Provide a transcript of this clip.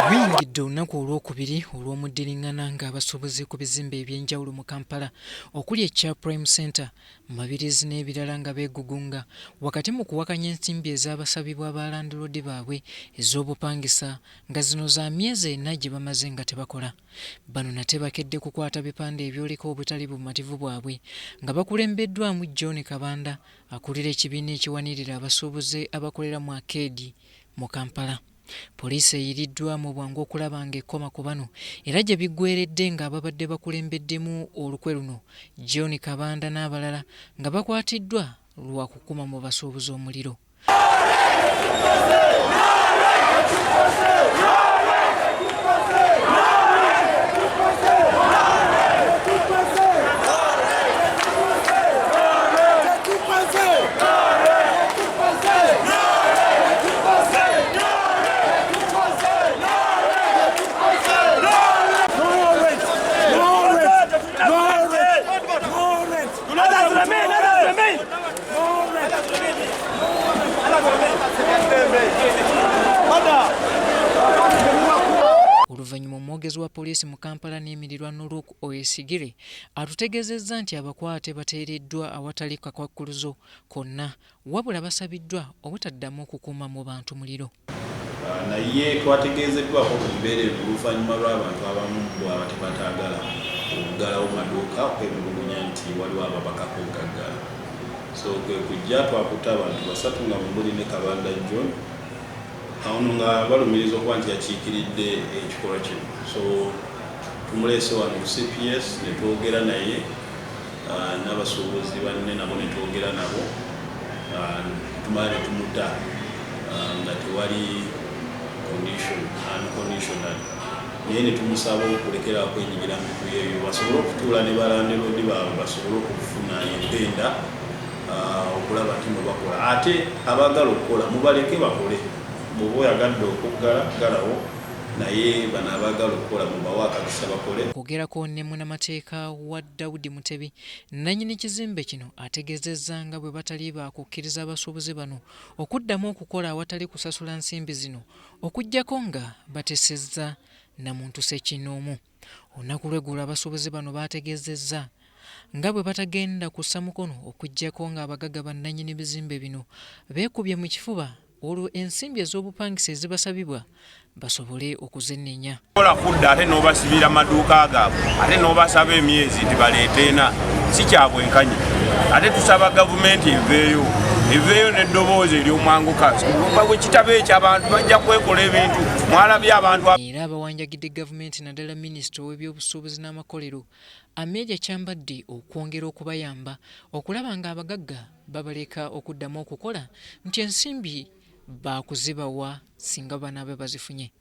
Luyingidde olunaku olwokubiri olw'omuddiringana ng'abasuubuzi ku bizimbe eby'enjawulo mu Kampala okuli ekya Prime Center, Mabirizi n'ebirala nga beegugunga wakati mu kuwakanya ensimbi ez'abasabibwa ba landlord baabwe ez'obupangisa nga zino za myezi 4 gye bamaze nga tebakola. Bano nate bakedde kukwata bipande ebyoleka obutali bumativu bwabwe nga bakulembeddwamu John Kabanda akulira ekibiina ekiwanirira abasuubuzi abakolera mu Arcade mu Kampala. Poliisi eyiriddwa mu bwangu okulaba ng'ekoma ku bano era gye biggweeredde ng'ababadde bakulembeddemu olukwe luno John Kabanda n'abalala nga bakwatiddwa lwa kukuma mu basuubuzi omuliro. Oluvannyuma omwogezi wa poliisi mu Kampala n'emirirwano Luke Oyesigire atutegeezezza nti abakwate bateereddwa awatali kakwakkuluzo konna wabula basabiddwa obutaddamu okukuuma mu bantu muliro. Naye twategeezeddwako ku mbeera oluvannyuma lw'abantu abamu bw'aba tebataagala okuggalawo maduuka okwemulugunya nti waliwo ababakako gaggala. So kwe kujja twakuta abantu 3 nga muli ne Kabanda John awono nga balumiriza okuba nti yakiikiridde ekikolwa kino. So tumuleese wano ku CPS ne twogera naye n'abasuubuzi banne nabo ne twogera nabo tumala ne tumuta nga tewali unconditional naye ne tumusaba okulekera kwenyigira mu bitu ebyo basobole okutuula ne balandiroodi baabwe basobole okufuna empenda okulaba nti mwe bakola ate abaagala okukola mubaleke bakole. Bw'oba oyagadde okuggalawo naye bano abaagala okukola mubawe akakisa bakole. Okwogerako ne munnamateeka wa Daudi Mutebi nannyini kizimbe kino ategeezezza nga bwe batali baakukkiriza abasuubuzi bano okuddamu okukola awatali kusasula nsimbi zino okuggyako nga batesezza Namuntu Ssekinoomu. Olunaku lw'eggulo abasuubuzi bano baategeezezza nga bwe batagenda kussa mukono okuggyako nga abagagga bannannyini bizimbe bino beekubye mu kifuba olwo ensimbi ez'obupangisa ezibasabibwa basobole okuzenneenya. Kola kudda ate n'obasibira maduuka gaabwe ate n'obasaba emyezi tibaleeteena si kya bwenkanyi. Ate tusaba gavumenti eveeyo n'eddoboozi ery'omwanguka bwe kitabo ekyo abantu bajja kwekola ebintu mwalabye abantu. Era abawanjagidde gavumenti naddala minisita w'ebyobusuubuzi n'amakolero Ameja Kyambadde okwongera okubayamba okulaba ng'abagagga babaleka okuddamu okukola nti ensimbi baakuzibawa singa banaabe bazifunye.